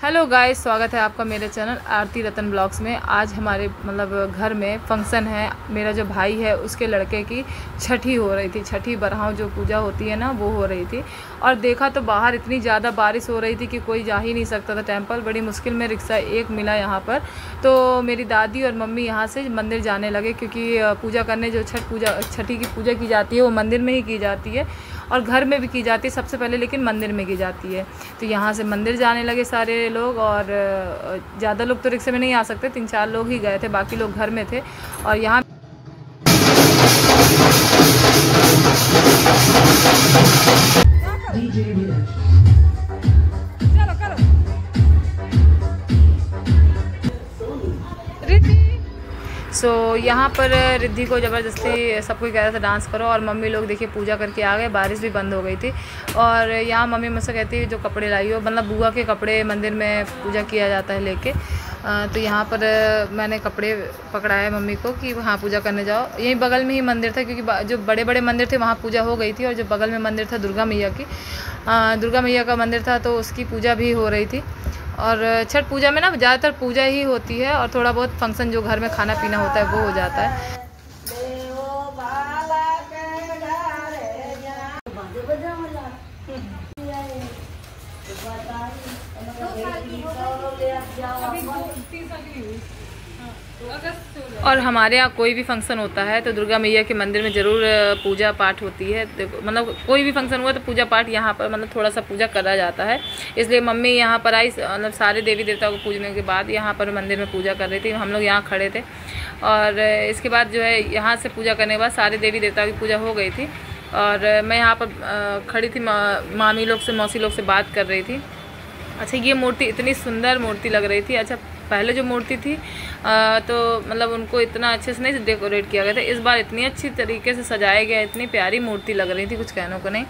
Hello guys, स्वागत है आपका मेरे चैनल आरती रतन ब्लॉग्स में। आज हमारे घर में फंक्शन है। मेरा जो भाई है उसके लड़के की छठी हो रही थी। छठी बरहाव जो पूजा होती है ना, वो हो रही थी। और देखा तो बाहर इतनी ज़्यादा बारिश हो रही थी कि कोई जा ही नहीं सकता था टेंपल। बड़ी मुश्किल में रिक्शा एक मिला यहाँ पर। तो मेरी दादी और मम्मी यहाँ से मंदिर जाने लगे, क्योंकि पूजा करने जो छठी की पूजा की जाती है वो मंदिर में ही की जाती है और घर में भी की जाती है सबसे पहले, लेकिन मंदिर में की जाती है। तो यहाँ से मंदिर जाने लगे सारे लोग। और ज़्यादा लोग तो रिक्शे में नहीं आ सकते, 3-4 लोग ही गए थे, बाकी लोग घर में थे। और यहाँ यहाँ पर रिद्धि को ज़बरदस्ती सब कोई कह रहा था डांस करो, और मम्मी लोग देखिए पूजा करके आ गए। बारिश भी बंद हो गई थी। और यहाँ मम्मी मुझसे कहती है जो कपड़े लाई हो, मतलब बुआ के कपड़े मंदिर में पूजा किया जाता है लेके। तो यहाँ पर मैंने कपड़े पकड़ा है मम्मी को कि वहाँ पूजा करने जाओ। यहीं बगल में ही मंदिर था, क्योंकि जो बड़े बड़े मंदिर थे वहाँ पूजा हो गई थी, और जो बगल में मंदिर था दुर्गा मैया की, दुर्गा मैया का मंदिर था, तो उसकी पूजा भी हो रही थी। और छठ पूजा में ना ज़्यादातर पूजा ही होती है, और थोड़ा बहुत फंक्शन जो घर में खाना पीना होता है वो हो जाता है। और हमारे यहाँ कोई भी फंक्शन होता है तो दुर्गा मैया के मंदिर में ज़रूर पूजा पाठ होती है। मतलब कोई भी फंक्शन हुआ तो पूजा पाठ यहाँ पर मतलब थोड़ा सा पूजा करा जाता है। इसलिए मम्मी यहाँ पर आई, मतलब सारे देवी देवताओं को पूजने के बाद यहाँ पर मंदिर में पूजा कर रही थी। हम लोग यहाँ खड़े थे, और इसके बाद जो है यहाँ से पूजा करने के बाद सारे देवी देवताओं की पूजा हो गई थी। और मैं यहाँ पर खड़ी थी, मामी लोग से, मौसी लोग से बात कर रही थी। अच्छा, ये मूर्ति इतनी सुंदर मूर्ति लग रही थी। अच्छा, पहले जो मूर्ति थी तो मतलब उनको इतना अच्छे से नहीं डेकोरेट किया गया था। इस बार इतनी अच्छी तरीके से सजाया गया, इतनी प्यारी मूर्ति लग रही थी, कुछ कहने को नहीं।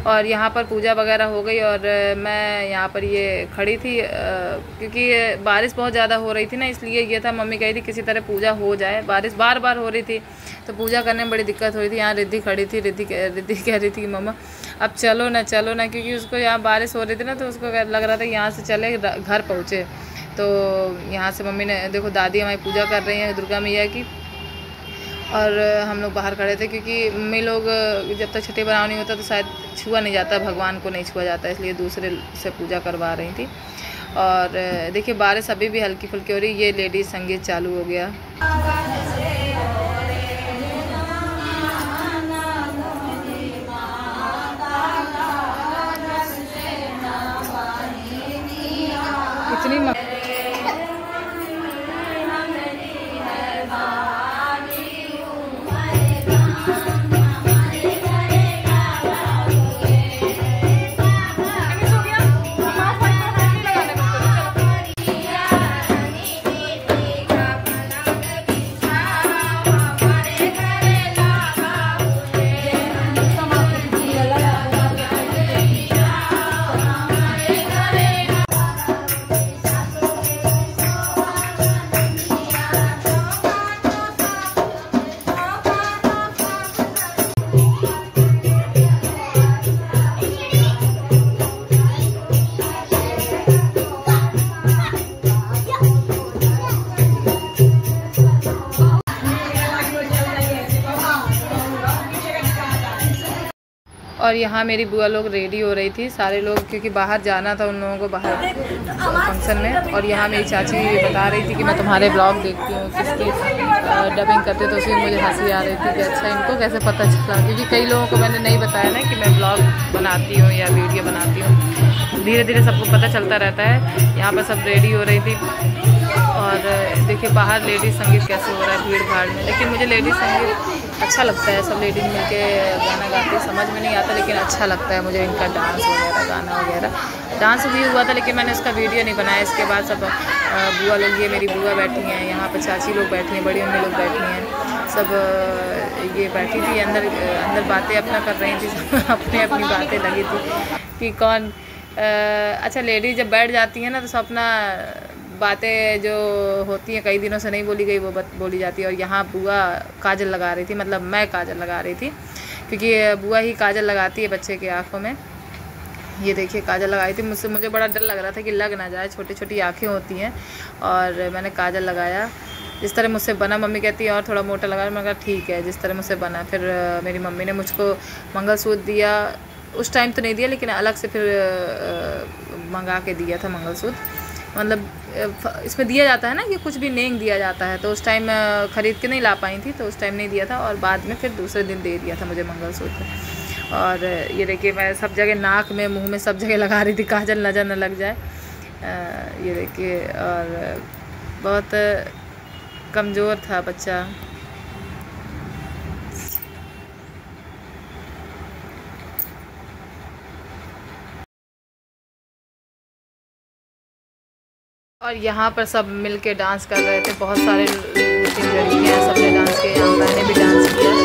और यहाँ पर पूजा वगैरह हो गई, और मैं यहाँ पर ये खड़ी थी क्योंकि बारिश बहुत ज़्यादा हो रही थी ना, इसलिए ये था, मम्मी कही थी किसी तरह पूजा हो जाए। बारिश बार बार हो रही थी तो पूजा करने में बड़ी दिक्कत हो रही थी। यहाँ रिद्धि खड़ी थी, रिद्धि कह रही थी कि मम्मा अब चलो ना, क्योंकि उसको यहाँ बारिश हो रही थी ना, तो उसको लग रहा था यहाँ से चले घर पहुँचे। तो यहाँ से मम्मी ने देखो, दादी हमारी पूजा कर रही हैं दुर्गा मैया की, और हम लोग बाहर खड़े थे, क्योंकि मम्मी लोग जब तक छठी बराव नहीं होता तो शायद छुआ नहीं जाता, भगवान को नहीं छुआ जाता, इसलिए दूसरे से पूजा करवा रही थी। और देखिए बारिश अभी भी हल्की फुल्की हो रही। ये लेडीज संगीत चालू हो गया। इतनी और यहाँ मेरी बुआ लोग रेडी हो रही थी, सारे लोग, क्योंकि बाहर जाना था उन लोगों को, बाहर फंक्शन में। और यहाँ मेरी चाची बता रही थी कि मैं तुम्हारे ब्लॉग देखती हूँ, किसकी डबिंग करते, तो उसमें मुझे हंसी आ रही थी कि अच्छा इनको कैसे पता चला, क्योंकि कई लोगों को मैंने नहीं बताया ना कि मैं ब्लॉग बनाती हूँ या वीडियो बनाती हूँ। धीरे धीरे सबको पता चलता रहता है। यहाँ पर सब रेडी हो रही थी, और देखिए बाहर लेडीज़ संगीत कैसे हो रहा है भीड़ भाड़ में। लेकिन मुझे लेडीज़ संगीत अच्छा लगता है, सब लेडीज मिलके गाना गाती, समझ में नहीं आता लेकिन अच्छा लगता है मुझे इनका डांस वगैरह, गाना वगैरह। डांस भी हुआ था लेकिन मैंने इसका वीडियो नहीं बनाया। इसके बाद सब बुआ लोग, ये मेरी बुआ बैठी हैं, यहाँ पर चाची लोग बैठी हैं, बड़ी मम्मी लोग बैठी हैं, सब ये बैठी थी अंदर बातें अपना कर रही थी अपनी अपनी बातें लगी थी कि कौन अच्छा, लेडीज जब बैठ जाती हैं ना तो सब अपना बातें जो होती हैं कई दिनों से नहीं बोली गई वो बोली जाती है। और यहाँ बुआ काजल लगा रही थी, मतलब मैं काजल लगा रही थी, क्योंकि बुआ ही काजल लगाती है बच्चे की आँखों में। ये देखिए काजल लगाई थी मुझे बड़ा डर लग रहा था कि लग ना जाए, छोटी छोटी आँखें होती हैं, और मैंने काजल लगाया जिस तरह मुझसे बना। मम्मी कहती है और थोड़ा मोटा लगा, मैं कहा ठीक है जिस तरह मुझसे बना। फिर मेरी मम्मी ने मुझको मंगलसूत्र दिया, उस टाइम तो नहीं दिया लेकिन अलग से फिर मंगा के दिया था मंगलसूत्र। मतलब इसमें दिया जाता है ना कि कुछ भी नेंग दिया जाता है, तो उस टाइम ख़रीद के नहीं ला पाई थी, तो उस टाइम नहीं दिया था, और बाद में फिर दूसरे दिन दे दिया था मुझे मंगलसूत्र। और ये देखिए मैं सब जगह नाक में मुंह में सब जगह लगा रही थी काजल नज़र न लग जाए। ये देखिए, और बहुत कमज़ोर था बच्चा। और यहाँ पर सब मिल के डांस कर रहे थे, बहुत सारे लड़कियाँ सबने डांस किया, यहाँ मैंने भी डांस किया।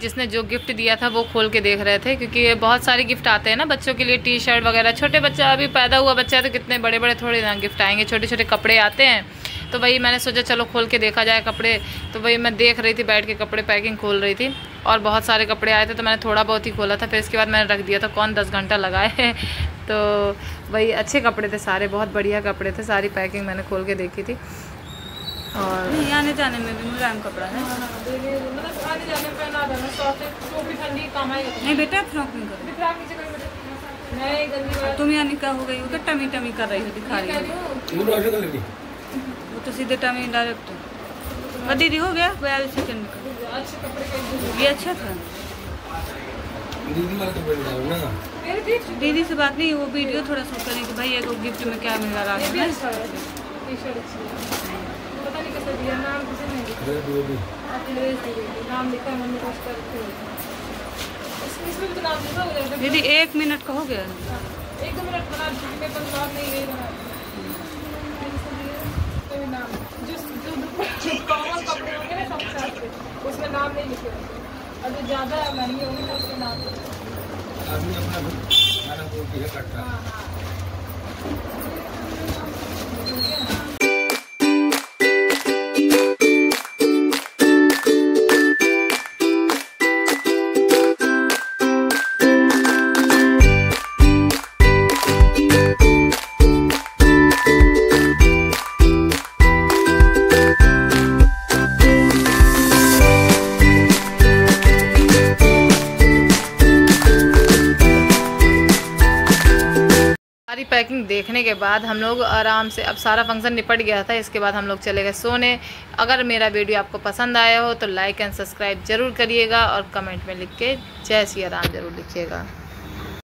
जिसने जो गिफ्ट दिया था वो खोल के देख रहे थे, क्योंकि बहुत सारे गिफ्ट आते हैं ना बच्चों के लिए, टी शर्ट वगैरह। छोटे बच्चा अभी पैदा हुआ बच्चा है तो कितने बड़े बड़े थोड़े ना गिफ्ट आएंगे, छोटे छोटे कपड़े आते हैं। तो वही मैंने सोचा चलो खोल के देखा जाए कपड़े। तो वही मैं देख रही थी बैठ के, कपड़े पैकिंग खोल रही थी, और बहुत सारे कपड़े आए थे तो मैंने थोड़ा बहुत ही खोला था, फिर इसके बाद मैंने रख दिया था। कौन 10 घंटा लगाए तो वही अच्छे कपड़े थे सारे, बहुत बढ़िया कपड़े थे, सारी पैकिंग मैंने खोल के देखी थी। और आने जाने में भी मुलायम कपड़ा है, मतलब आने जाने में पहना देना, टोपी ठंडी काम आएगी। नहीं बेटा फ्रॉक नहीं करो, फ्रॉक नीचे कर बेटा, नहीं गंदी। तुम यानी क्या हो गई हो, टमी टमी कर रही हो, दिखा रही हो वो तो सीधे टमी डायरेक्ट। और दीदी हो गया 42 सेकंड का, अच्छे कपड़े ये अच्छा था। दीदी से बात नहीं, वो वीडियो थोड़ा शूट करने की, भाई को गिफ्ट में क्या मिल रहा है। पता नहीं कैसे दिया, नाम किसी ने नाम लिखा है, मम्मी कुछ करते इसमें भी तो नाम लिखा हो जाएगा। दीदी 1 मिनट का हो गया, 1-2 मिनट बना चुकी, मैं पर नाम नहीं गई बना कोई नाम जो कॉमन कपड़े होंगे ना सब साथ उसमें नाम नहीं लिखे होंगे, और जो ज़्यादा महंगे होंगे तो उसके नाम पैकिंग देखने के बाद हम लोग आराम से, अब सारा फंक्शन निपट गया था, इसके बाद हम लोग चले गए सोने। अगर मेरा वीडियो आपको पसंद आया हो तो लाइक एंड सब्सक्राइब जरूर करिएगा, और कमेंट में लिख के जय सिया राम जरूर लिखिएगा।